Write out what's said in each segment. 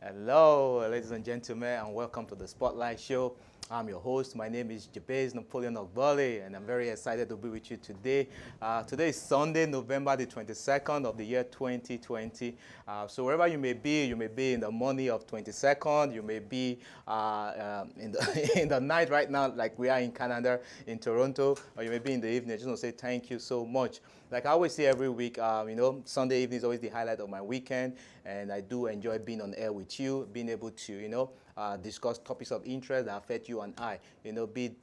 Hello, ladies and gentlemen, and welcome to the Spotlight Show. I'm your host. My name is Jabez Napoleon Ogbole, and I'm very excited to be with you today. Today is Sunday, November the 22nd of the year 2020. So wherever you may be in the morning of 22nd, you may be in the in the night right now, like we are in Canada, in Toronto, or you may be in the evening. I just want to say thank you so much. Like I always say every week, Sunday evening is always the highlight of my weekend, and I do enjoy being on air with you, being able to, discuss topics of interest that affect you and I. Be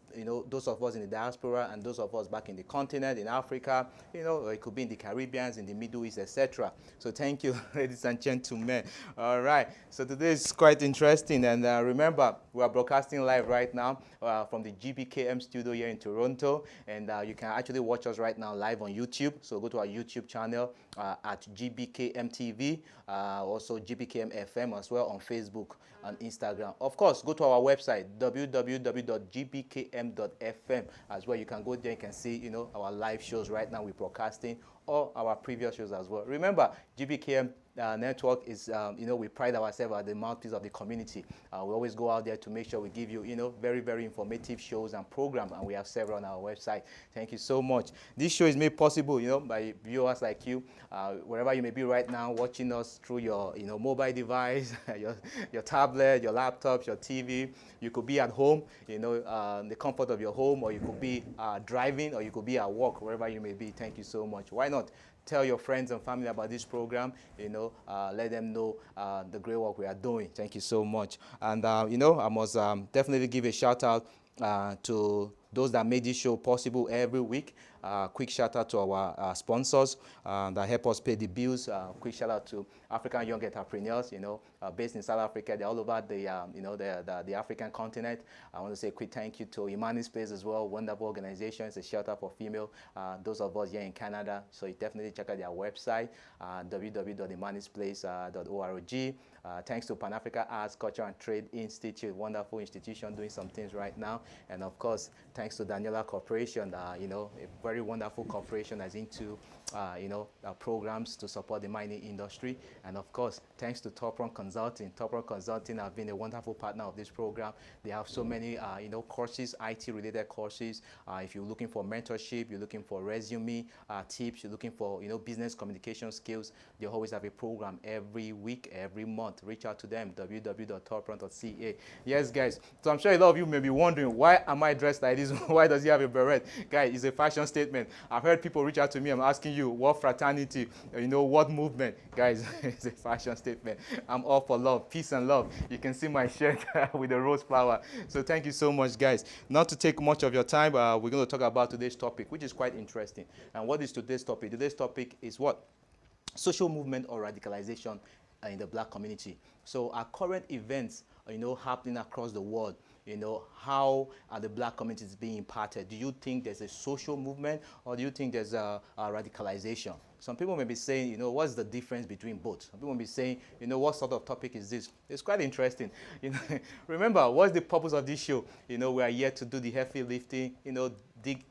those of us in the diaspora and those of us back in the continent, in Africa, or it could be in the Caribbean, in the Middle East, etc. So thank you, ladies and gentlemen. All right. So today is quite interesting, and remember, we are broadcasting live right now from the GBKM studio here in Toronto, and you can actually watch us right now live on YouTube. So go to our YouTube channel at GBKM TV, also GBKM FM as well on Facebook and Instagram. Of course, go to our website www.gbkm.fm as well. You can go there, you can see our live shows right now we're broadcasting, or our previous shows as well. Remember, GBKM network is, we pride ourselves as the mouthpiece of the community. We always go out there to make sure we give you, very, very informative shows and programs, and we have several on our website. Thank you so much. This show is made possible, by viewers like you, wherever you may be right now, watching us through your, mobile device, your tablet, your laptop, your TV. You could be at home, the comfort of your home, or you could be driving, or you could be at work, wherever you may be. Thank you so much. Why not tell your friends and family about this program? Let them know the great work we are doing. Thank you so much. And I must definitely give a shout out to those that made this show possible every week. Quick shout out to our sponsors that help us pay the bills. Quick shout out to African Young Entrepreneurs, based in South Africa. They're all over the African continent. I want to say a quick thank you to Imani's Place as well. Wonderful organization. It's a shelter for female. Those of us here in Canada. So you definitely check out their website, www.imanisplace.org. Thanks to Pan Africa Arts, Culture and Trade Institute, wonderful institution doing some things right now. And of course, thanks to Daniela Corporation, a very wonderful corporation that's into programs to support the mining industry. And of course, thanks to Top Run Consulting. Top Run Consulting have been a wonderful partner of this program. They have so many, courses, IT-related courses. If you're looking for mentorship, you're looking for resume tips, you're looking for, business communication skills, they always have a program every week, every month. Reach out to them, www.toprun.ca. Yes, guys. So I'm sure a lot of you may be wondering, why am I dressed like this? Why does he have a beret? Guys, it's a fashion statement. I've heard people reach out to me. I'm asking you, what fraternity, what movement? Guys, it's a fashion statement. I'm all for love, peace and love. You can see my shirt with the rose flower. So thank you so much, guys. Not to take much of your time, we're going to talk about today's topic, which is quite interesting. And what is today's topic? Today's topic is what? Social movement or radicalization in the black community. So our current events, happening across the world, how are the black communities being impacted? Do you think there's a social movement, or do you think there's a radicalization? Some people may be saying, what's the difference between both? Some people may be saying, what sort of topic is this? It's quite interesting. Remember, what's the purpose of this show? We are here to do the heavy lifting, dig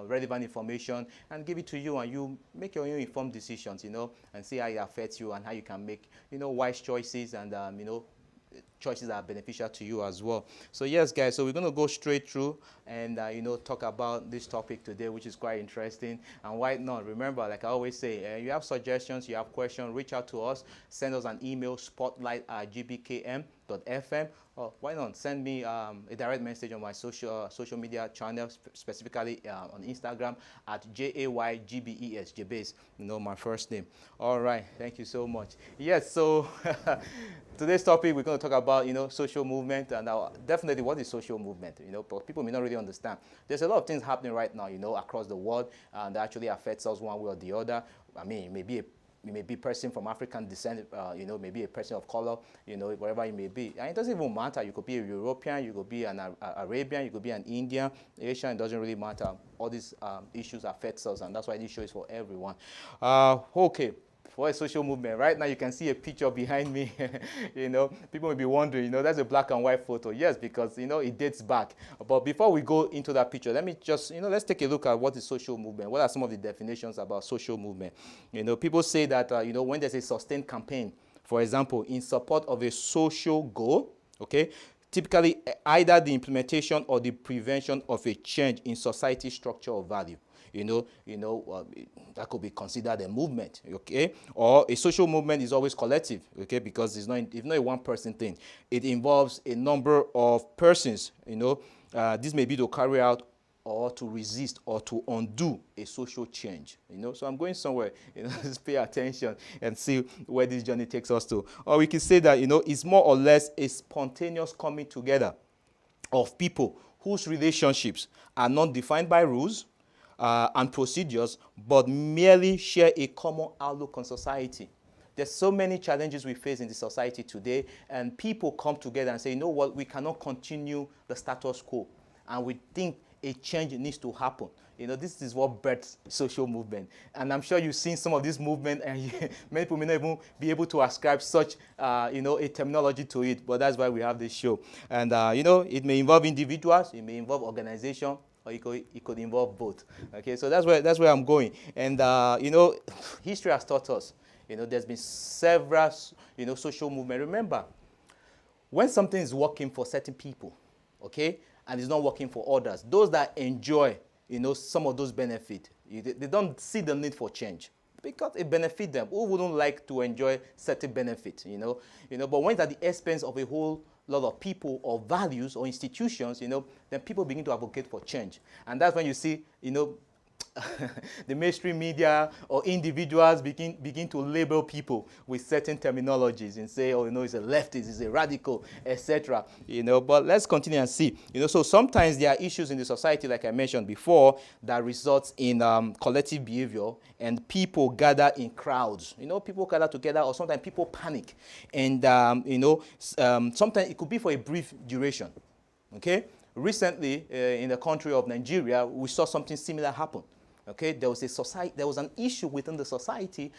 relevant information and give it to you, and you make your own informed decisions, and see how it affects you and how you can make, wise choices and, choices that are beneficial to you as well. So yes, guys, so we're going to go straight through and, talk about this topic today, which is quite interesting. And why not? Remember, like I always say, you have suggestions, you have questions, reach out to us, send us an email, spotlight@gbkm.fm, or why not send me a direct message on my social media channels, specifically on Instagram at JAYGBES, Jabez, my first name. All right, thank you so much. Yes, so today's topic, we're going to talk about, social movement, and definitely what is social movement, but people may not really understand. There's a lot of things happening right now, across the world, that actually affects us one way or the other. I mean, maybe you may be a person from African descent, maybe a person of color, wherever you may be. And it doesn't even matter. You could be a European, you could be an Arabian, you could be an Indian, Asian. It doesn't really matter. All these issues affect us, and that's why this show is for everyone. Okay. For a social movement. Right now, you can see a picture behind me. People may be wondering, that's a black and white photo. Yes, because, it dates back. But before we go into that picture, let me just, let's take a look at what is social movement. What are some of the definitions about social movement? People say that, when there's a sustained campaign For example, in support of a social goal, okay, typically either the implementation or the prevention of a change in society structure or value. That could be considered a movement, okay? Or a social movement is always collective, okay? Because it's not a one-person thing. It involves a number of persons, this may be to carry out or to resist or to undo a social change, So I'm going somewhere, just pay attention and see where this journey takes us to. Or we can say that, it's more or less a spontaneous coming together of people whose relationships are not defined by rules and procedures, but merely share a common outlook on society. There's so many challenges we face in the society today, and people come together and say, you know what, we cannot continue the status quo, and we think a change needs to happen. This is what births social movement. And I'm sure you've seen some of this movement, and many people may not even be able to ascribe such, a terminology to it, but that's why we have this show. And, it may involve individuals, it may involve organization, or it could involve both. Okay, so that's where I'm going. And, history has taught us, there's been several, social movements. Remember, when something is working for certain people, okay, and it's not working for others, those that enjoy, some of those benefits, they don't see the need for change because it benefits them. Who wouldn't like to enjoy certain benefits, But when it's at the expense of a whole lot of people or values or institutions, then people begin to advocate for change. And that's when you see, the mainstream media or individuals begin to label people with certain terminologies and say, oh, it's a leftist, it's a radical, etc. But let's continue and see. So sometimes there are issues in the society, like I mentioned before, that results in collective behavior, and people gather in crowds. People gather together, or sometimes people panic, and sometimes it could be for a brief duration. Okay. Recently, in the country of Nigeria, we saw something similar happen. Okay, there was an issue within the society.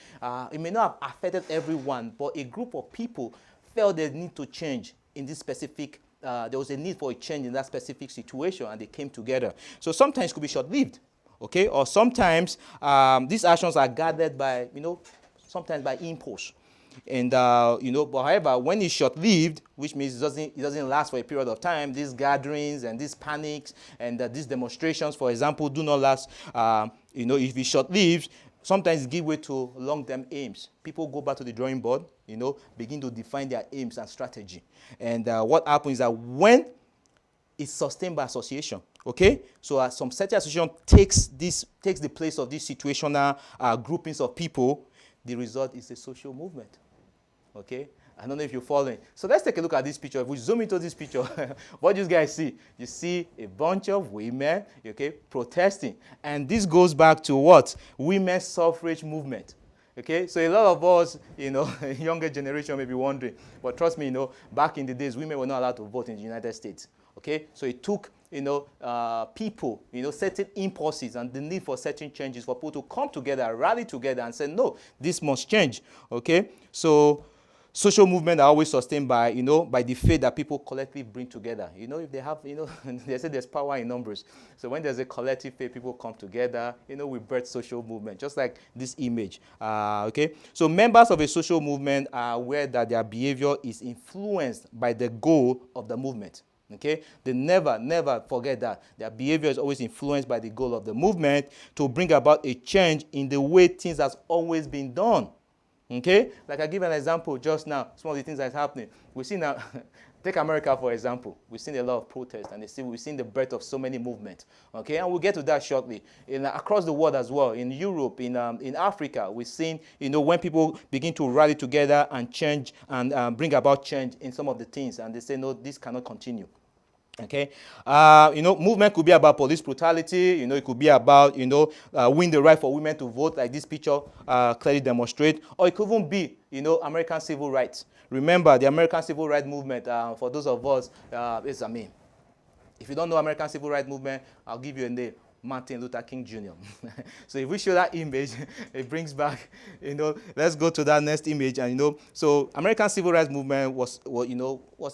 It may not have affected everyone, but a group of people felt they need to change in this specific. There was a need for a change in that specific situation, and they came together. So sometimes it could be short-lived, okay, or sometimes these actions are gathered by, sometimes by impulse. And, but however, when it's short-lived, which means it doesn't last for a period of time, these gatherings and these panics and these demonstrations, for example, do not last, if it's short-lived, sometimes give way to long-term aims. People go back to the drawing board, begin to define their aims and strategy. And what happens is that when it's sustained by association, okay, so some certain association takes the place of these situational groupings of people, the result is a social movement. Okay? I don't know if you're following. So let's take a look at this picture. If we zoom into this picture, what do you guys see? You see a bunch of women, okay, protesting. And this goes back to what? Women's suffrage movement. Okay? So a lot of us, younger generation may be wondering. But trust me, back in the days, women were not allowed to vote in the United States. Okay? So it took people, certain impulses and the need for certain changes for people to come together, rally together and say, no, this must change, okay? So social movements are always sustained by, by the faith that people collectively bring together. If they have, they say there's power in numbers. So when there's a collective faith, people come together, we birth social movement, just like this image, okay? So members of a social movement are aware that their behavior is influenced by the goal of the movement. Okay, they never forget that their behavior is always influenced by the goal of the movement to bring about a change in the way things has always been done. Okay, like I give an example just now. Some of the things that's happening. We see now, take America for example. We've seen a lot of protests, and we've seen the birth of so many movements. Okay, and we'll get to that shortly. Across the world as well, in Europe, in Africa, we've seen when people begin to rally together and change and bring about change in some of the things, and they say no, this cannot continue. Okay, movement could be about police brutality. It could be about win the right for women to vote, like this picture clearly demonstrate, or it could even be American civil rights. Remember the American civil rights movement. For those of us, if you don't know American civil rights movement, I'll give you a name: Martin Luther King Jr. So if we show that image, it brings back, let's go to that next image. And, so American Civil Rights Movement was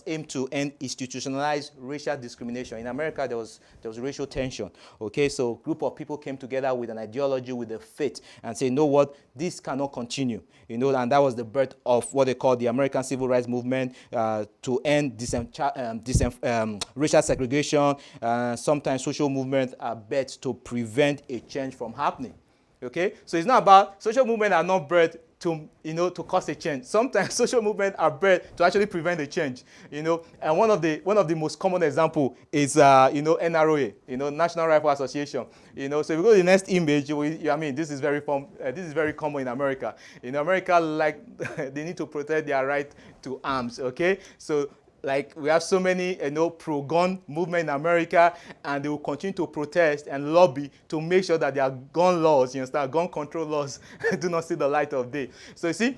aimed to end institutionalized racial discrimination. In America, there was racial tension. Okay, so a group of people came together with an ideology, with a faith, and say, you know what, this cannot continue. And that was the birth of what they call the American Civil Rights Movement, to end racial segregation. Sometimes social movements are bet to prevent a change from happening. Okay, so it's not about social movements are not birthed to cause a change. Sometimes social movements are birthed to actually prevent a change. And one of the most common example is NROA, National Rifle Association. So if you go to the next image, this is very common in America. In America, they need to protect their right to arms. Okay, so we have so many, pro-gun movement in America, and they will continue to protest and lobby to make sure that their gun laws, gun control laws, do not see the light of day. So you see,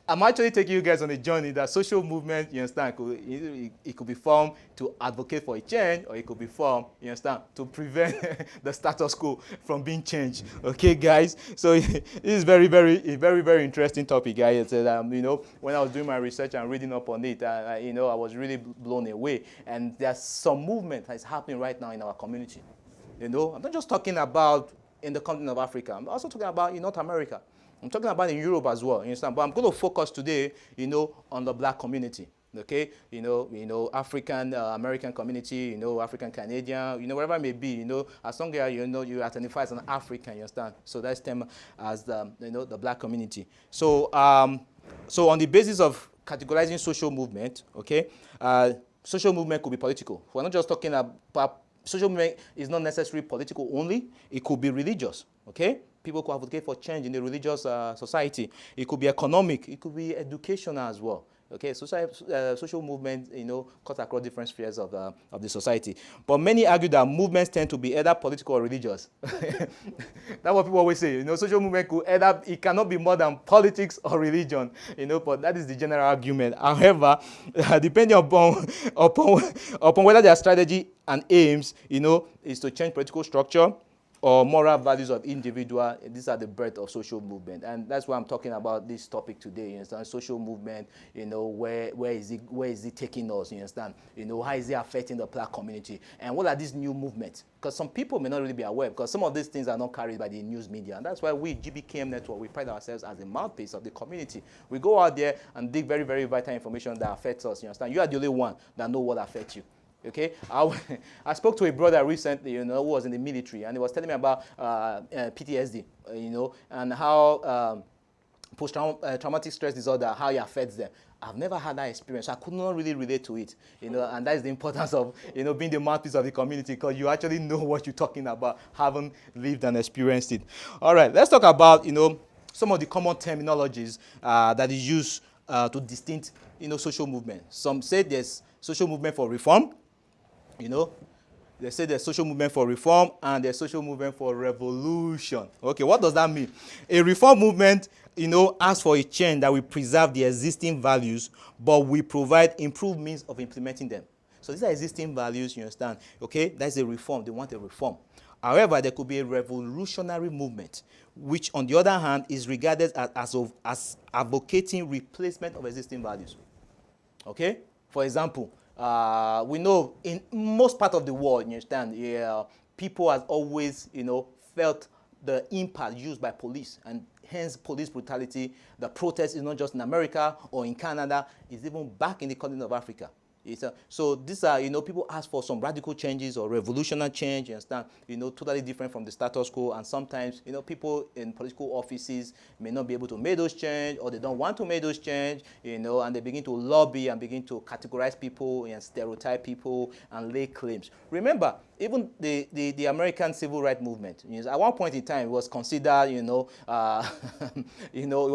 I'm actually taking you guys on a journey that social movement, it could be formed to advocate for a change, or it could be formed, to prevent the status quo from being changed. Okay, guys? So this is very, very interesting topic, guys. When I was doing my research and reading up on it, I was really blown away. And there's some movement that's happening right now in our community. I'm not just talking about in the continent of Africa. I'm also talking about in North America. I'm talking about in Europe as well, But I'm going to focus today, on the black community, okay? African American community, African Canadian, wherever it may be, as long as you identify as an African, you understand? So that's them as the black community. So so on the basis of categorizing social movement, okay? Social movement could be political. We're not just talking about social movement is not necessarily political only. It could be religious, okay? People could advocate for change in the religious society. It could be economic. It could be educational as well. Okay, social movements, cut across different spheres of the society. But many argue that movements tend to be either political or religious. That's what people always say. Social movement it cannot be more than politics or religion. But that is the general argument. However, depending upon whether their strategy and aims, is to change political structure or moral values of individual, these are the birth of social movement. And that's why I'm talking about this topic today, you understand? Social movement, where is it taking us, you understand? How is it affecting the black community? And what are these new movements? Because some people may not really be aware, because some of these things are not carried by the news media. And that's why we, GBKM Network, we pride ourselves as a mouthpiece of the community. We go out there and dig very, very vital information that affects us, you understand? You are the only one that know what affects you. Okay, I spoke to a brother recently, who was in the military, and he was telling me about PTSD, and how post-traumatic stress disorder, how it affects them. I've never had that experience. So I could not really relate to it, and that is the importance of, being the mouthpiece of the community, because you actually know what you're talking about, haven't lived and experienced it. All right, let's talk about, some of the common terminologies that is used to distinct, social movement. Some say there's social movement for reform. They say there's social movement for reform and there's social movement for revolution. Okay, what does that mean? A reform movement, asks for a change that will preserve the existing values, but we provide improved means of implementing them. So these are existing values, you understand? Okay, that's a reform. They want a reform. However, there could be a revolutionary movement, which on the other hand is regarded as advocating replacement of existing values. Okay? For example, we know in most part of the world, you understand, people have always, felt the impact used by police, and hence police brutality. The protest is not just in America or in Canada, it's even back in the continent of Africa. So these are, people ask for some radical changes or revolutionary change, you understand, totally different from the status quo. And sometimes, people in political offices may not be able to make those changes, or they don't want to make those changes, and they begin to lobby and begin to categorize people and stereotype people and lay claims. Remember, even the American Civil Rights Movement, at one point in time, it was considered, it was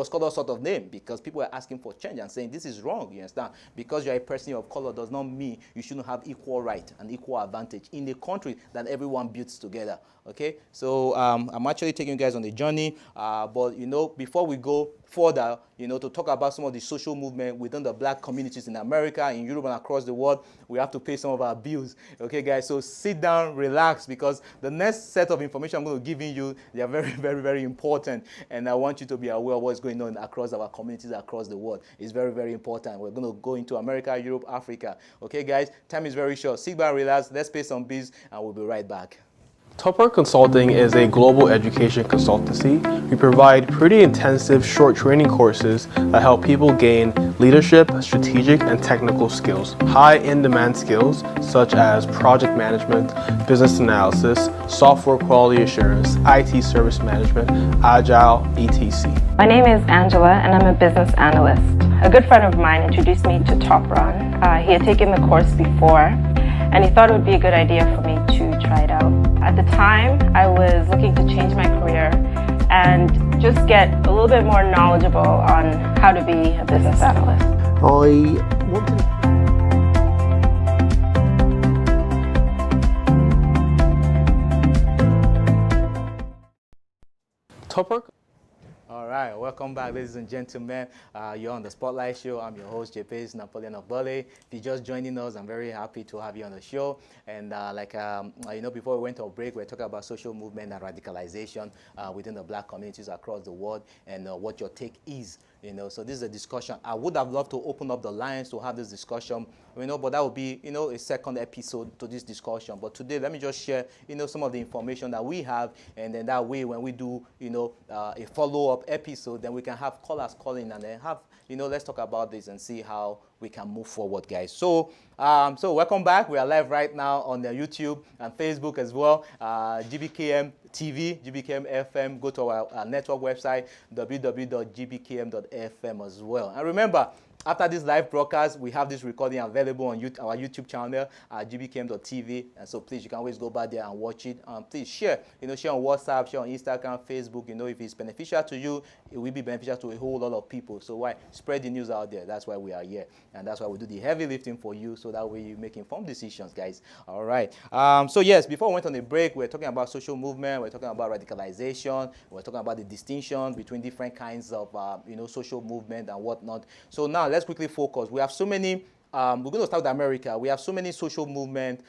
called all sort of name, because people were asking for change and saying, this is wrong, you understand? Because you're a person of color does not mean you shouldn't have equal right and equal advantage in a country that everyone builds together. Okay, so I'm actually taking you guys on the journey, but before we go further, to talk about some of the social movement within the black communities in America, in Europe, and across the world, we have to pay some of our bills. Okay, guys, so sit down, relax, because the next set of information I'm going to give you, they are very, very, very important, and I want you to be aware of what's going on across our communities across the world. It's very, very important. We're going to go into America, Europe, Africa. Okay, guys, time is very short. Sit back, relax, let's pay some bills, and we'll be right back. Tupper Consulting is a global education consultancy. We provide pretty intensive short training courses that help people gain leadership, strategic, and technical skills. High in-demand skills such as project management, business analysis, software quality assurance, IT service management, agile, etc. My name is Angela and I'm a business analyst. A good friend of mine introduced me to Top Run. He had taken the course before and he thought it would be a good idea for me to try it out. At the time, I was looking to change my career and just get a little bit more knowledgeable on how to be a business analyst. I wanted Tupper. All right, welcome back, ladies and gentlemen. You're on the Spotlight Show. I'm your host, JP's Napoleon Obole. If you're just joining us, I'm very happy to have you on the show. And before we went on break, we were talking about social movement and radicalization within the black communities across the world, and what your take is. So this is a discussion. I would have loved to open up the lines to have this discussion, but that would be, a second episode to this discussion. But today, let me just share, some of the information that we have, and then that way, when we do, a follow-up episode, then we can have callers calling and then have, let's talk about this and see how we can move forward, guys. So welcome back. We are live right now on the YouTube and Facebook as well. GBKM TV, GBKM FM. Go to our network website, www.gbkm.fm as well. And remember, after this live broadcast, we have this recording available on our YouTube channel, gbkm.tv. And so please, you can always go back there and watch it. Please share, share on WhatsApp, share on Instagram, Facebook. If it's beneficial to you, it will be beneficial to a whole lot of people. So why? Spread the news out there. That's why we are here. And that's why we do the heavy lifting for you, so that way you make informed decisions, guys. All right. So yes, before we went on a break, we were talking about social movement. We're talking about radicalization. We're talking about the distinction between different kinds of, social movement and whatnot. So now let's quickly focus. We have so many, we're going to start with America. We have so many social movement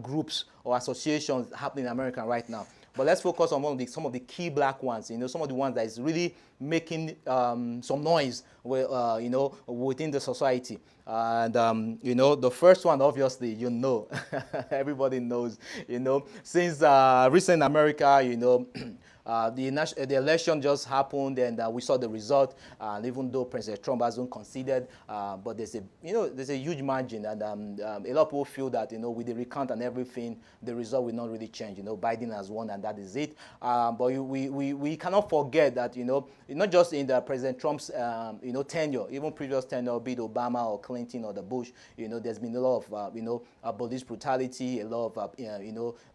groups or associations happening in America right now. But let's focus on some of the key black ones, some of the ones that is really making some noise, within the society. And, the first one, obviously, everybody knows, since recent America, the election just happened, and we saw the result. And even though President Trump hasn't conceded, but there's a huge margin, and a lot of people feel that with the recount and everything, the result will not really change. Biden has won, and that is it. But we cannot forget that not just in the President Trump's tenure, even previous tenure, be it Obama or Clinton or the Bush, there's been a lot of police brutality, a lot of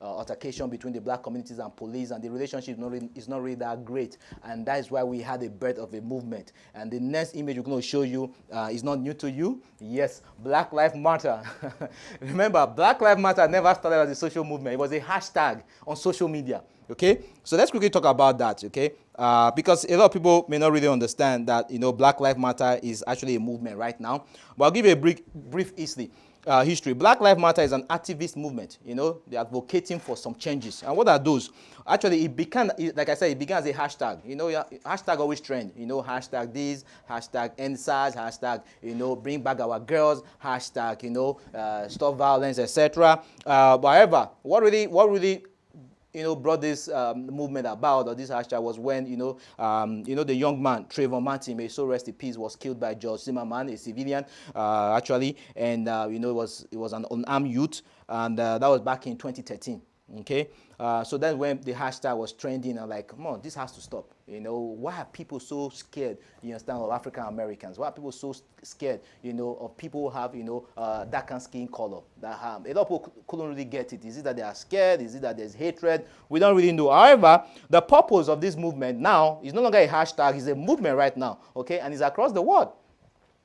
altercation between the black communities and police, and the relationship is not really that great, and that is why we had a birth of a movement. And the next image we're going to show you is not new to you. Yes, Black Lives Matter. Remember, Black Lives Matter never started as a social movement. It was a hashtag on social media. Okay, so let's quickly talk about that. Okay, because a lot of people may not really understand that Black Lives Matter is actually a movement right now. But I'll give you a brief history. Black Lives Matter is an activist movement. They're advocating for some changes. And what are those? Actually, like I said, it began as a hashtag. Hashtag always trend. Hashtag this, hashtag NSAS, hashtag, bring back our girls, hashtag, stop violence, etc. However, what really brought this movement about, or this hashtag, was when the young man Trayvon Martin, may so rest in peace, was killed by George Zimmerman, a civilian, actually, and it was an unarmed youth, and that was back in 2013. Okay, so then when the hashtag was trending, I'm like, come on, this has to stop. Why are people so scared, of African Americans? Why are people so scared, of people who have, darker skin color? That a lot of people couldn't really get it. Is it that they are scared? Is it that there's hatred? We don't really know. However, the purpose of this movement now is no longer a hashtag, it's a movement right now, okay? And it's across the world.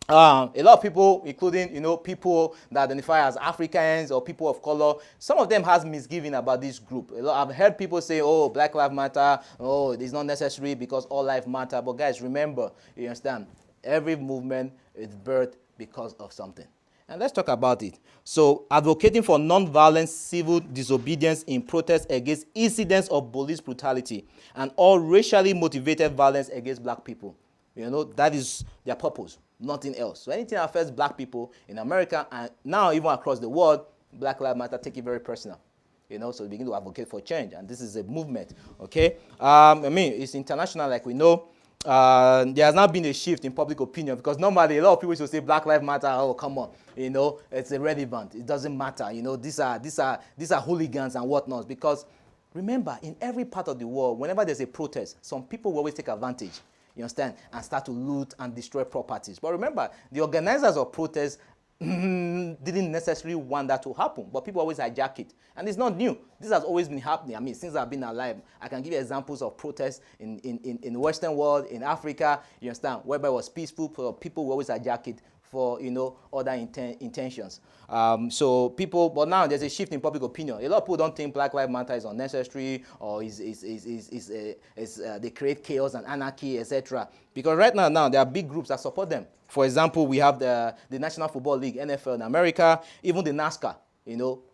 A lot of people, including, people that identify as Africans or people of color, some of them has misgiving about this group. I've heard people say, oh, Black Lives Matter, oh, it's not necessary because all life matter. But guys, remember, you understand, every movement is birthed because of something. And let's talk about it. So, advocating for non-violent civil disobedience in protest against incidents of police brutality and all racially motivated violence against black people. That is their purpose, nothing else. So anything that affects black people in America and now even across the world, Black Lives Matter take it very personal. So they begin to advocate for change, and this is a movement, okay? It's international, like we know. There has not been a shift in public opinion because normally a lot of people used to say Black Lives Matter. Oh, come on, it's irrelevant. It doesn't matter. These are hooligans and whatnot. Because remember, in every part of the world, whenever there's a protest, some people will always take advantage. You understand? And start to loot and destroy properties. But remember, the organizers of protests didn't necessarily want that to happen, but people always hijack it. And it's not new. This has always been happening. Since I've been alive, I can give you examples of protests in the Western world, in Africa, you understand, whereby it was peaceful, people will always hijack it for, other intentions. But now there's a shift in public opinion. A lot of people don't think Black Lives Matter is unnecessary or they create chaos and anarchy, etc. Because right now there are big groups that support them. For example, we have the National Football League, NFL in America, even the NASCAR,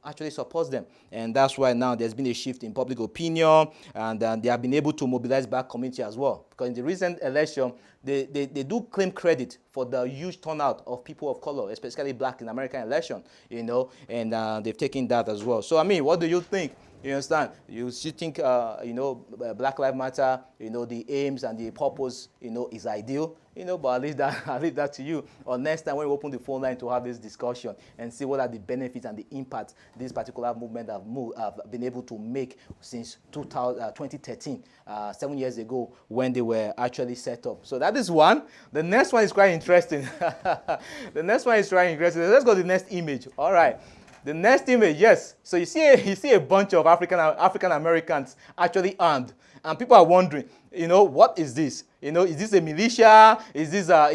actually supports them. And that's why now there's been a shift in public opinion, and they have been able to mobilize black community as well. Because in the recent election, they do claim credit for the huge turnout of people of color, especially black in American election, and they've taken that as well. So, what do you think? You understand? You think, Black Lives Matter, the aims and the purpose, is ideal, but I'll leave that to you. Or next time when we open the phone line to have this discussion and see what are the benefits and the impact this particular movement have been able to make since 2013, 7 years ago when they were actually set up. So that is one. The next one is quite interesting. Let's go to the next image. All right. The next image, yes. So you see a bunch of African Americans actually armed, and people are wondering, what is this? Is this a militia? Is this a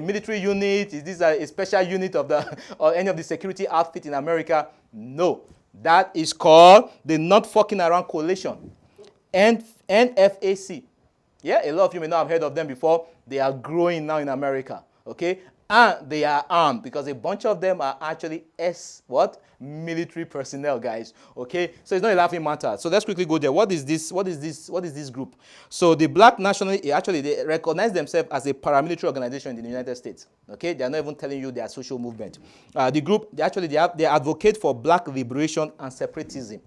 military unit? Is this a special unit of or any of the security outfit in America? No, that is called the Not Fucking Around Coalition, NFAC. Yeah, a lot of you may not have heard of them before. They are growing now in America. Okay. And they are armed because a bunch of them are actually military personnel, guys. Okay, so it's not a laughing matter. So let's quickly go there. What is this group? So the Black National, actually, they recognize themselves as a paramilitary organization in the United States. Okay, they are not even telling you they are social movement. The group, they advocate for black liberation and separatism.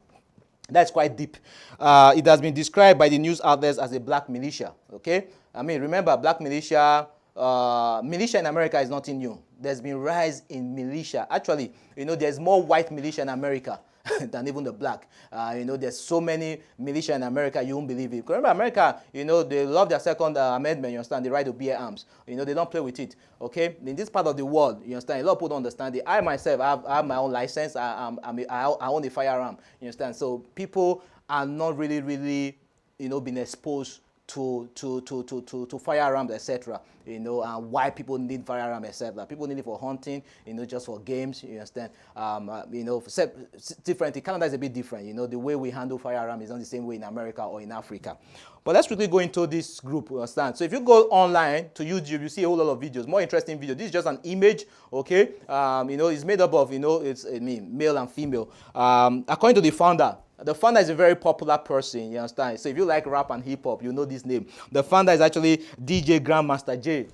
That's quite deep. It has been described by the news outlets as a black militia. Okay, remember, black militia. Militia in America is nothing new. There's been rise in militia. Actually, there's more white militia in America than even the black. There's so many militia in America, you won't believe it. Because remember, America, they love their Second Amendment, you understand, the right to bear arms. They don't play with it, okay? In this part of the world, you understand, a lot of people don't understand it. I myself, I have my own license. I own a firearm, you understand? So people are not really, being exposed to firearms, etc. And why people need firearms, etc. People need it for hunting, just for games, you understand. Different. Canada is a bit different. The way we handle firearms is not the same way in America or in Africa. But let's quickly go into this group, you understand. So if you go online to YouTube, you see a whole lot of videos, more interesting videos. This is just an image, okay. It's made up of, male and female. According to the founder is a very popular person, you understand? So if you like rap and hip-hop, you know this name. The founder is actually DJ Grandmaster J.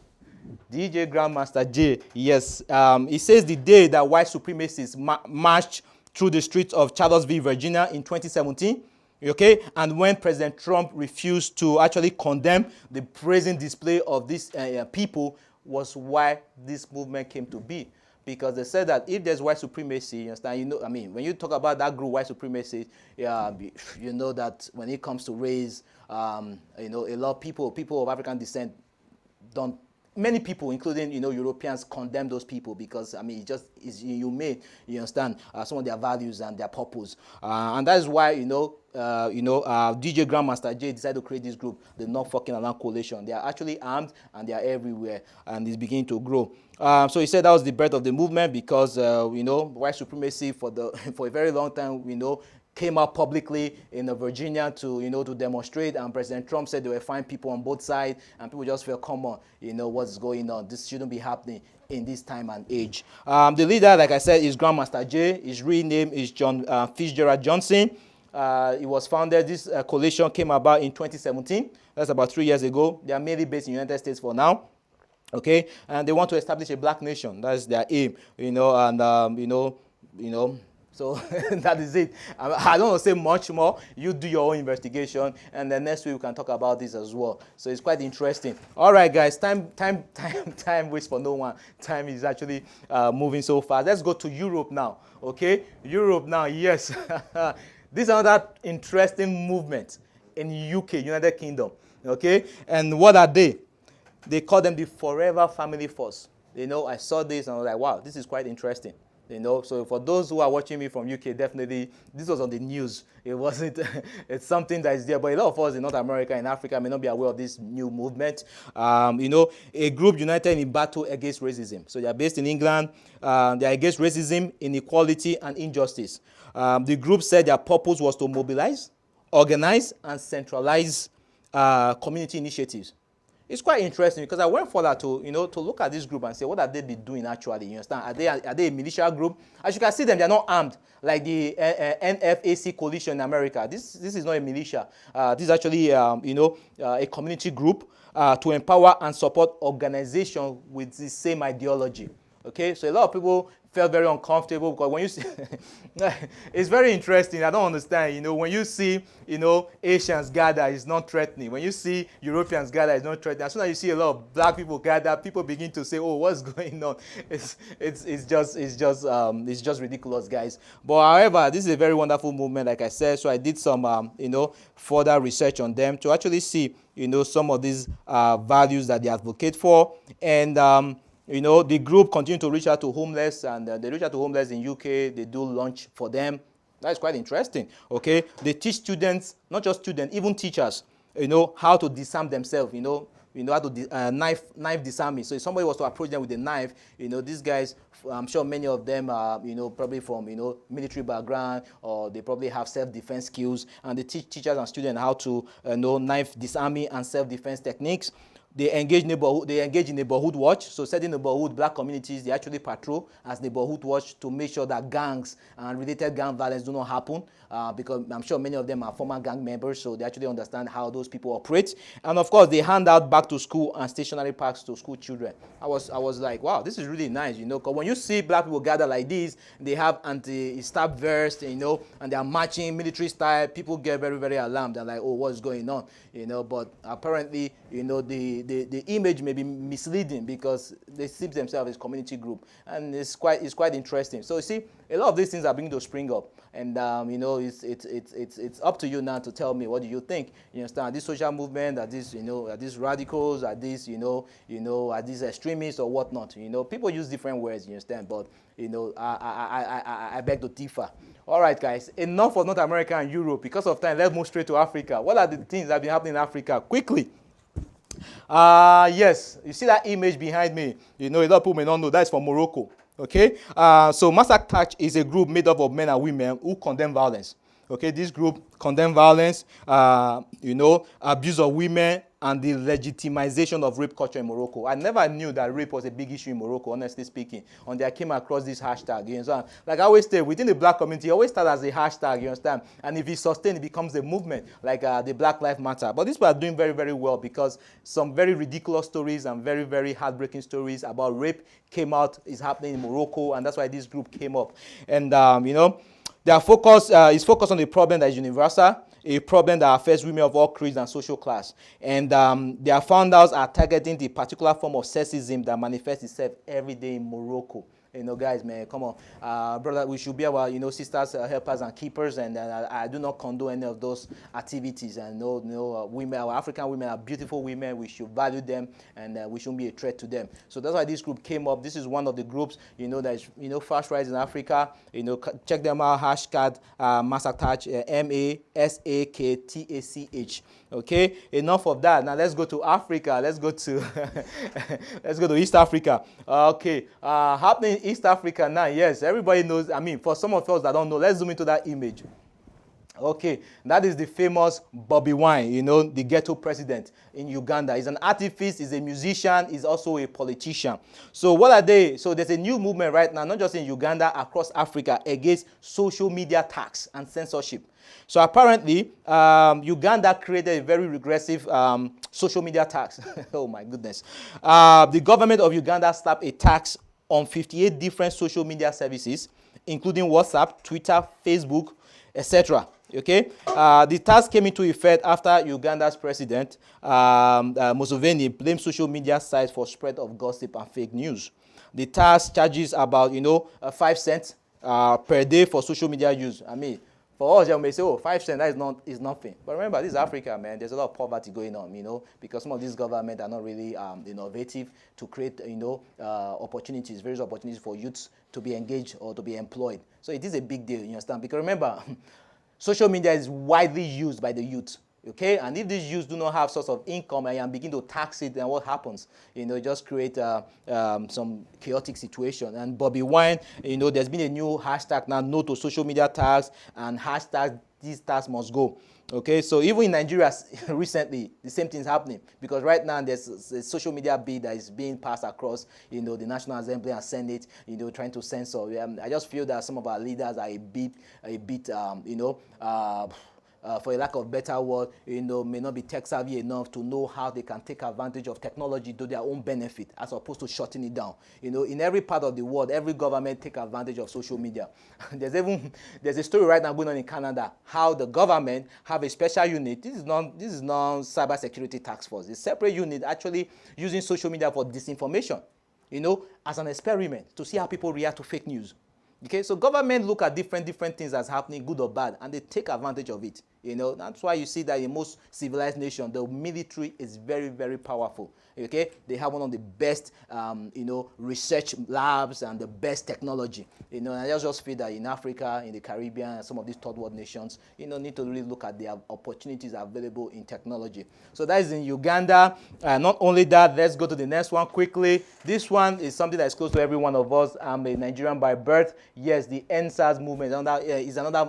DJ Grandmaster J, yes. He says the day that white supremacists marched through the streets of Charlottesville, Virginia in 2017, okay, and when President Trump refused to actually condemn the brazen display of these people was why this movement came to be. Because they said that if there's white supremacy, you understand, when you talk about that group, white supremacy, you know that when it comes to race, a lot of people of African descent many people, including, Europeans, condemn those people because, it just is inhumane, you understand, some of their values and their purpose. And that is why, DJ Grandmaster Jay decided to create this group, the Not Fucking Around Coalition. They are actually armed and they are everywhere, and it's beginning to grow. So he said that was the birth of the movement because, white supremacy for a very long time, came out publicly in Virginia to demonstrate, and President Trump said there were fine people on both sides, and people just felt, come on, what's going on? This shouldn't be happening in this time and age. The leader, like I said, is Grandmaster Jay. His real name is John Fitzgerald Johnson. It was founded, this coalition came about in 2017. That's about 3 years ago. They are mainly based in the United States for now. Okay, and they want to establish a black nation. That's their aim, so that is it. I don't want to say much more. You do your own investigation, and then next week we can talk about this as well. So it's quite interesting. All right, guys, time waits for no one. Time is actually moving so fast. Let's go to Europe now. Okay, Europe now. Yes, this is another interesting movement in UK, United Kingdom. Okay, and what are they? They call them the Forever Family Force. I saw this and I was like, wow, this is quite interesting. So for those who are watching me from UK, definitely this was on the news. It wasn't, it's something that is there, but a lot of us in North America and Africa may not be aware of this new movement. A group united in battle against racism. So they are based in England. They are against racism, inequality, and injustice. The group said their purpose was to mobilize, organize, and centralize community initiatives. It's quite interesting because I went further to look at this group and say, what are they doing actually? You understand? Are they a militia group? As you can see them, they are not armed like the NFAC coalition in America. This is not a militia. This is actually a community group to empower and support organization with the same ideology. Okay, so a lot of people felt very uncomfortable because when you see, it's very interesting. I don't understand. When you see, Asians gather, it's not threatening. When you see Europeans gather, it's not threatening. As soon as you see a lot of black people gather, people begin to say, "Oh, what's going on?" It's just ridiculous, guys. But however, this is a very wonderful movement, like I said. So I did some, further research on them to actually see, some of these values that they advocate for, and the group continue to reach out to homeless, and they reach out to homeless in UK. They do lunch for them. That's quite interesting. Okay, they teach students, not just students, even teachers, how to disarm themselves. How to knife disarming. So if somebody was to approach them with a knife, these guys, I'm sure many of them are, probably from, military background, or they probably have self-defense skills, and they teach teachers and students how to knife disarming and self-defense techniques. They engage in neighborhood watch. So certain neighborhood black communities, they actually patrol as neighborhood watch to make sure that gangs and related gang violence do not happen. Because I'm sure many of them are former gang members, so they actually understand how those people operate. And of course, they hand out back to school and stationary packs to school children. I was like, wow, this is really nice, because when you see black people gather like this, they have anti-stab vests, and they are marching military style. People get very, very alarmed. They're like, oh, what's going on? But apparently, the image may be misleading because they see themselves as a community group, and it's quite interesting. So you see, a lot of these things are beginning to spring up, and it's up to you now to tell me, what do you think? You understand? Are these social movement? Are these radicals? Are these are these extremists or whatnot? People use different words. You understand? But I beg to differ. All right, guys, enough of North America and Europe. Because of time, let's move straight to Africa. What are the things that have been happening in Africa? Quickly. Yes, you see that image behind me. A lot of people may not know that's from Morocco. Okay, so Masak Touch is a group made up of men and women who condemn violence. Okay, this group condemn violence, abuse of women, and the legitimization of rape culture in Morocco. I never knew that rape was a big issue in Morocco, honestly speaking, until I came across this hashtag. You understand? Like I always say, within the black community, it always starts as a hashtag, you understand? And if it's sustained, it becomes a movement, like the Black Lives Matter. But these people are doing very, very well because some very ridiculous stories and very, very heartbreaking stories about rape came out, is happening in Morocco, and that's why this group came up. And, their focus is focused on a problem that is universal, a problem that affects women of all creeds and social class. And their founders are targeting the particular form of sexism that manifests itself every day in Morocco. Guys, man, come on. Brother, we should be our, sisters, helpers, and keepers, and I do not condone any of those activities. And women, our African women are beautiful women. We should value them, and we shouldn't be a threat to them. So that's why this group came up. This is one of the groups, that is, fast rise in Africa. Check them out. Hashtag Massaktach, MASAKTACH. Okay, enough of that. Now let's go to Africa. Let's go to let's go to East Africa. Okay, happening in East Africa now. Yes, everybody knows. I mean, for some of us that don't know, let's zoom into that image. Okay, that is the famous Bobby Wine, the ghetto president in Uganda. He's an artist, he's a musician, he's also a politician. So what are they? So there's a new movement right now, not just in Uganda, across Africa, against social media tax and censorship. So apparently, Uganda created a very regressive social media tax. Oh my goodness. The government of Uganda slapped a tax on 58 different social media services, including WhatsApp, Twitter, Facebook, etc. Okay, the tax came into effect after Uganda's president, Museveni, blamed social media sites for spread of gossip and fake news. The tax charges about, 5 cents per day for social media use. I mean, for us, you may say, 5 cents, that is nothing. But remember, this is Africa, man. There's a lot of poverty going on, because some of these governments are not really innovative to create, opportunities, various opportunities for youths to be engaged or to be employed. So it is a big deal, you understand? Because remember, social media is widely used by the youth, okay? And if these youths do not have source of income and begin to tax it, then what happens? Just create some chaotic situation. And Bobby Wine, there's been a new hashtag now, no to social media tax, and hashtag this tax must go. Okay, so even in Nigeria recently, the same thing is happening, because right now there's a social media bill that is being passed across, the National Assembly and Senate, trying to censor. I just feel that some of our leaders are a bit, for a lack of better word, may not be tech savvy enough to know how they can take advantage of technology to their own benefit, as opposed to shutting it down. In every part of the world, every government take advantage of social media. There's a story right now going on in Canada, how the government have a special unit. This is not cyber security task force. It's a separate unit actually using social media for disinformation, as an experiment to see how people react to fake news. Okay, so government look at different things that's happening, good or bad, and they take advantage of it. That's why you see that in most civilized nations, the military is very, very powerful. Okay, they have one of the best, research labs and the best technology. And I just feel that in Africa, in the Caribbean, and some of these third world nations, need to really look at the opportunities available in technology. So that is in Uganda. Not only that, let's go to the next one quickly. This one is something that is close to every one of us. I'm a Nigerian by birth. Yes, the NSAS movement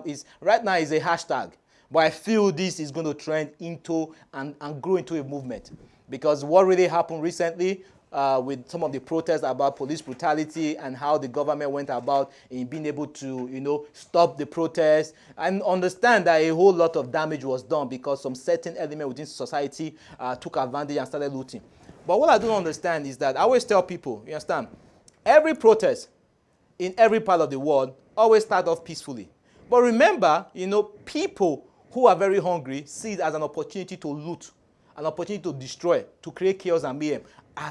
is right now is a hashtag. But I feel this is going to trend into and grow into a movement. Because what really happened recently with some of the protests about police brutality and how the government went about in being able to, stop the protests, and understand that a whole lot of damage was done because some certain element within society took advantage and started looting. But what I don't understand is that I always tell people, you understand, every protest in every part of the world always start off peacefully. But remember, people who are very hungry see it as an opportunity to loot, an opportunity to destroy, to create chaos and mayhem.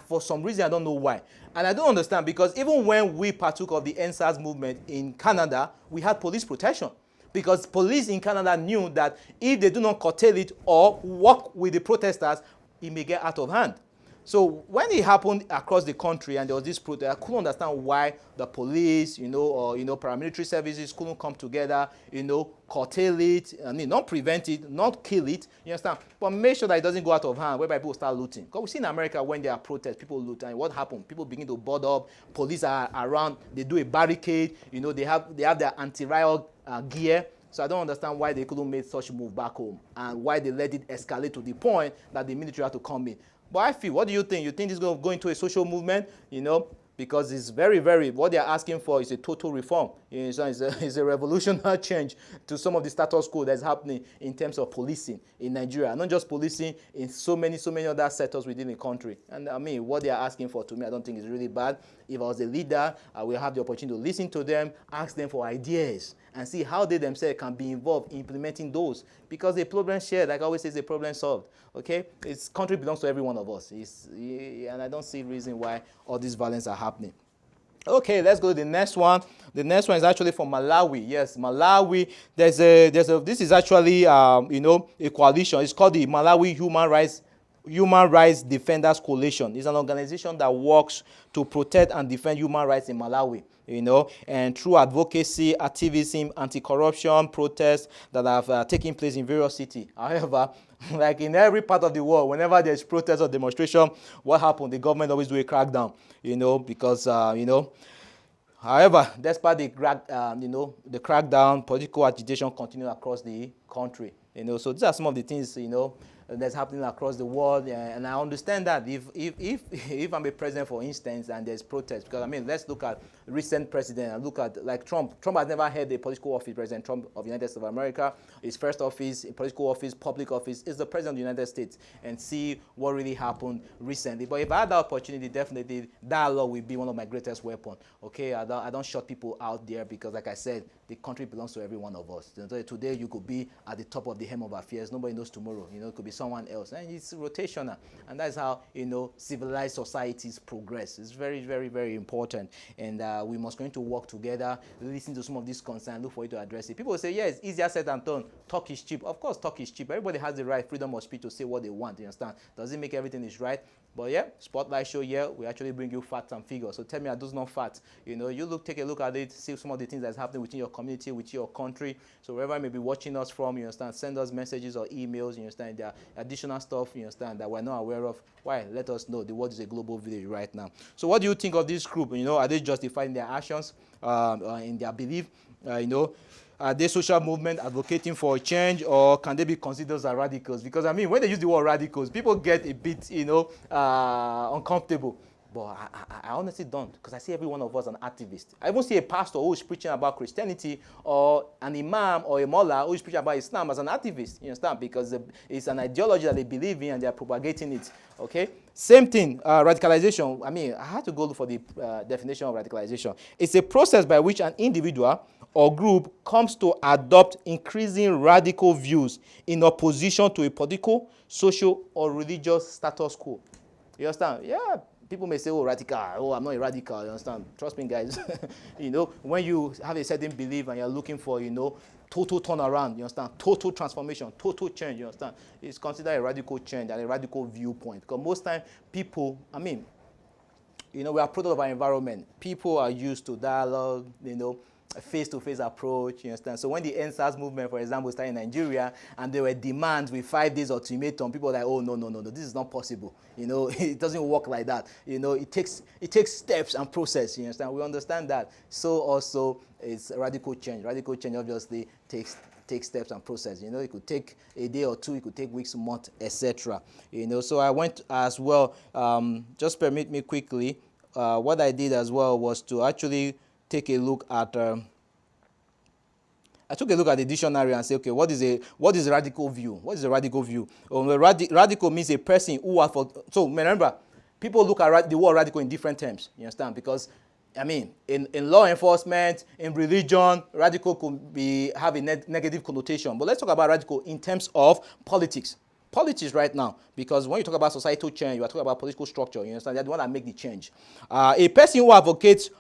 For some reason, I don't know why. And I don't understand, because even when we partook of the NSAS movement in Canada, we had police protection. Because police in Canada knew that if they do not curtail it or work with the protesters, it may get out of hand. So when it happened across the country and there was this protest, I couldn't understand why the police, or paramilitary services couldn't come together, curtail it, not prevent it, not kill it, you understand? But make sure that it doesn't go out of hand, whereby people start looting. Because we see in America when there are protests, people loot, and what happened? People begin to board up, police are around, they do a barricade, they have their anti-riot gear. So I don't understand why they couldn't make such a move back home, and why they let it escalate to the point that the military had to come in. But I feel, what do you think? You think this is going to go into a social movement? Because it's very, very, what they're asking for is a total reform. It's a revolutionary change to some of the status quo that's happening in terms of policing in Nigeria. Not just policing, in so many other sectors within the country. And I mean, what they're asking for, to me, I don't think is really bad. If I was a leader, I will have the opportunity to listen to them, ask them for ideas, and see how they themselves can be involved in implementing those. Because a problem shared, like I always say, is a problem solved. Okay? This country belongs to every one of us. And I don't see reason why all this violence are happening. Okay, let's go to the next one. The next one is actually from Malawi. Yes, Malawi. This is actually, a coalition. It's called the Malawi Human Rights Defenders Coalition. It's an organization that works to protect and defend human rights in Malawi. And through advocacy, activism, anti-corruption protests that have taken place in various cities. However, like in every part of the world, whenever there's protest or demonstration, what happened? The government always do a crackdown, because, however, despite the crackdown, political agitation continued across the country. So these are some of the things, that's happening across the world, and I understand that if I'm a president, for instance, and there's protest, because let's look at recent president and look at like Trump. Trump has never held a political office. President Trump of the United States of America, his first office, political office, public office, is the president of the United States, and see what really happened recently. But if I had the opportunity, definitely dialogue will be one of my greatest weapons. Okay, I don't shut people out there, because like I said, the country belongs to every one of us. Today you could be at the top of the hem of affairs. Nobody knows tomorrow. It could be someone else, and it's rotational, and that's how civilized societies progress. It's very, very, very important, and we must going to work together, listen to some of these concerns, look for you to address it. People say, yeah, it's easier said than done. Talk is cheap. Of course, talk is cheap. Everybody has the right, freedom of speech, to say what they want. You understand? Doesn't make everything is right. But yeah, Spotlight Show, yeah, we actually bring you facts and figures. So tell me, are those not facts? Take a look at it, see some of the things that's happening within your community, within your country. So wherever you may be watching us from, you understand, send us messages or emails, you understand, there are additional stuff, you understand, that we're not aware of. Why? Let us know. The world is a global village right now. So what do you think of this group? Are they justifying their actions, in their belief? Are they social movement advocating for a change, or can they be considered as radicals? Because when they use the word radicals, people get a bit, uncomfortable. But I honestly don't, because I see every one of us an activist. I even see a pastor who is preaching about Christianity, or an imam or a mullah who is preaching about Islam as an activist. You understand? Because it's an ideology that they believe in, and they are propagating it. Okay? Same thing, radicalization. I had to go look for the definition of radicalization. It's a process by which an individual or group comes to adopt increasing radical views in opposition to a political, social, or religious status quo. You understand? Yeah. People may say, oh, radical. Oh, I'm not a radical. You understand? Trust me, guys. When you have a certain belief and you're looking for, total turnaround, you understand? Total transformation, total change, you understand? It's considered a radical change and a radical viewpoint. Because most time, people, we are product of our environment. People are used to dialogue, a face-to-face approach, you understand? So when the NSAS movement, for example, started in Nigeria, and there were demands with 5 days ultimatum, people were like, oh, no, this is not possible. It doesn't work like that. It takes steps and process, you understand? We understand that. So also, it's radical change. Radical change obviously takes steps and process. It could take a day or two, it could take weeks, months, etc. So I went as well, just permit me quickly, what I did as well was to actually take a look at, I took a look at the dictionary and say, okay, what is a radical view? What is a radical view? Radical means a person who has, so remember, people look at the word radical in different terms, you understand? Because, in law enforcement, in religion, radical could have a negative connotation. But let's talk about radical in terms of politics. Politics right now, because when you talk about societal change, you are talking about political structure, you understand? They're the one that make the change. A person who advocates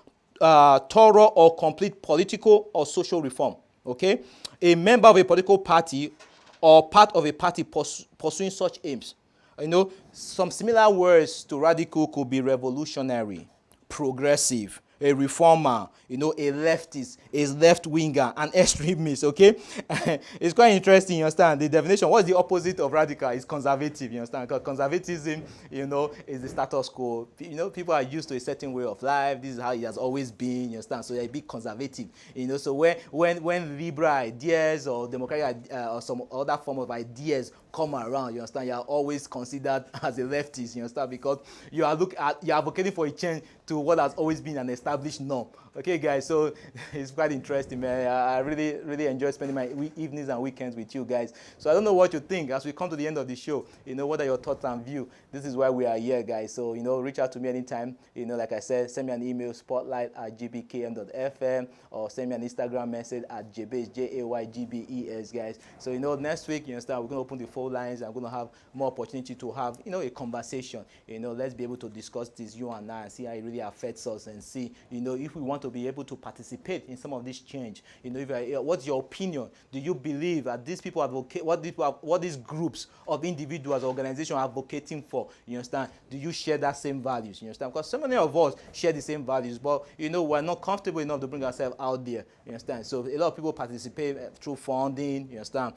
thorough or complete political or social reform, okay? A member of a political party or part of a party pursuing such aims. Some similar words to radical could be revolutionary, progressive, a reformer, a leftist, a left-winger, an extremist, okay? It's quite interesting, you understand? The definition, what's the opposite of radical? Is conservative, you understand? Because conservatism, is the status quo. People are used to a certain way of life. This is how it has always been, you understand? So they're a bit conservative, So when liberal ideas or democratic or some other form of ideas come around, you understand, you are always considered as a leftist, you understand, because you're advocating for a change to what has always been an established norm. Okay, guys, so it's quite interesting, man. I really, really enjoy spending my evenings and weekends with you guys. So I don't know what you think as we come to the end of the show. What are your thoughts and views? This is why we are here, guys. So, reach out to me anytime. Like I said, send me an email, spotlight@gbkm.fm, or send me an Instagram message at jbes, JAYGBES, guys. So, next week, you understand, we're going to open the phone lines. I'm going to have more opportunity to have, a conversation. Let's be able to discuss this, you and I, and see how it really affects us, and see if we want to be able to participate in some of this change, what's your opinion? Do you believe that these people advocate, what these groups of individuals, organizations are advocating for? You understand? Do you share that same values? You understand? Because so many of us share the same values, but we're not comfortable enough to bring ourselves out there. You understand? So a lot of people participate through funding. You understand?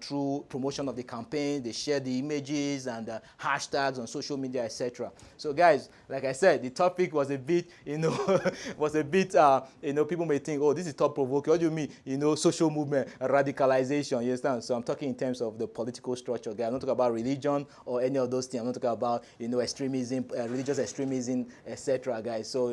Through promotion of the campaign, they share the images and hashtags on social media, etc. So guys, like I said, the topic was a bit, people may think, oh, this is thought-provoking. What do you mean? Social movement, radicalization. You understand? So I'm talking in terms of the political structure, guys. I'm not talking about religion or any of those things. I'm not talking about, extremism, religious extremism, etc., guys. So,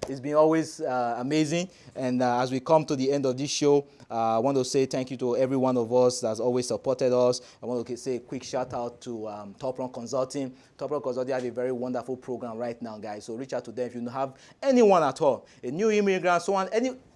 it's been always amazing. And as we come to the end of this show, I want to say thank you to every one of us that's always supported us. I want to say a quick shout out to Top Run Consulting. Top Run Consulting have a very wonderful program right now, guys. So reach out to them if you have anyone at all, a new immigrant, someone,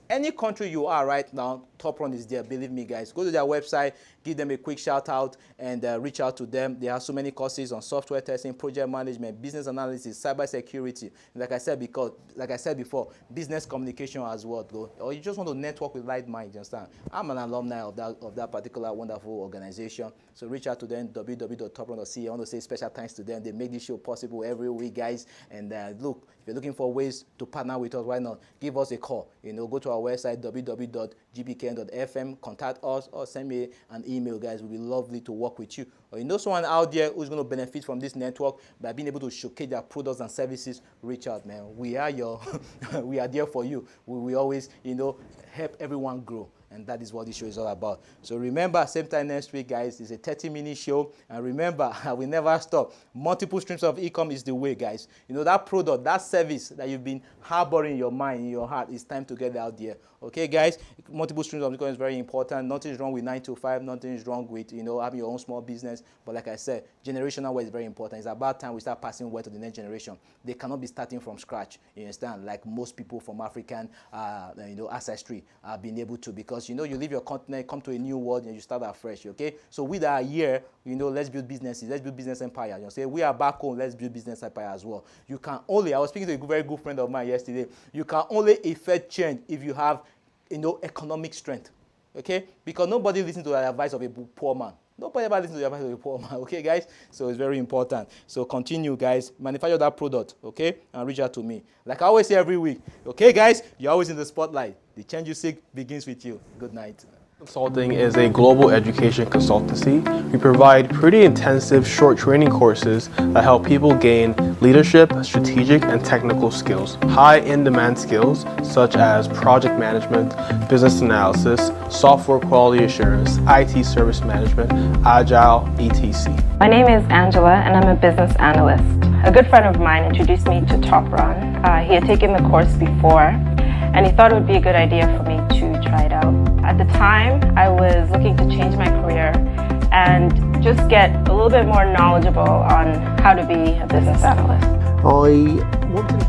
any country you are right now. Top Run is there, believe me, guys. Go to their website, give them a quick shout out, and reach out to them. They have so many courses on software testing, project management, business analysis, cyber security. Like I said before, business communication as well. Or you just want to network with like minds. You understand? I'm an alumni of that particular wonderful organization. So reach out to them, www.toprun.ca. I want to say special thanks to them. They make this show possible every week, guys. And look, if you're looking for ways to partner with us, why not? Give us a call. Go to our website, www.gbkn.fm, contact us, or send me an email, guys. It will be lovely to work with you. Or someone out there who's going to benefit from this network by being able to showcase their products and services, reach out, man. We are we are there for you. We always, help everyone grow. And that is what this show is all about. So remember, same time next week, guys. It's a 30-minute show. And remember, we never stop. Multiple streams of income is the way, guys. That product, that service that you've been harboring in your mind, in your heart, it's time to get out there. Okay, guys? Multiple streams of income is very important. Nothing is wrong with 9 to 5. Nothing is wrong with, having your own small business. But like I said, generational wealth is very important. It's about time we start passing wealth to the next generation. They cannot be starting from scratch, you understand? Like most people from African, ancestry have been able to, because you leave your continent, come to a new world, and you start afresh. Okay, so we that are here, let's build businesses, let's build business empire. Say we are back home, let's build business empire as well. I was speaking to a very good friend of mine yesterday. You can only effect change if you have, economic strength. Okay, because nobody listens to the advice of a poor man. Nobody ever listens to the advice of a poor man. Okay, guys. So it's very important. So continue, guys. Manufacture that product. Okay, and reach out to me. Like I always say every week. Okay, guys. You're always in the spotlight. The change you seek begins with you. Good night. Consulting is a global education consultancy. We provide pretty intensive short training courses that help people gain leadership, strategic, and technical skills. High in-demand skills such as project management, business analysis, software quality assurance, IT service management, agile, etc. My name is Angela, and I'm a business analyst. A good friend of mine introduced me to Top Run. He had taken the course before, and he thought it would be a good idea for me to try it out. At the time, I was looking to change my career and just get a little bit more knowledgeable on how to be a business analyst. I wanted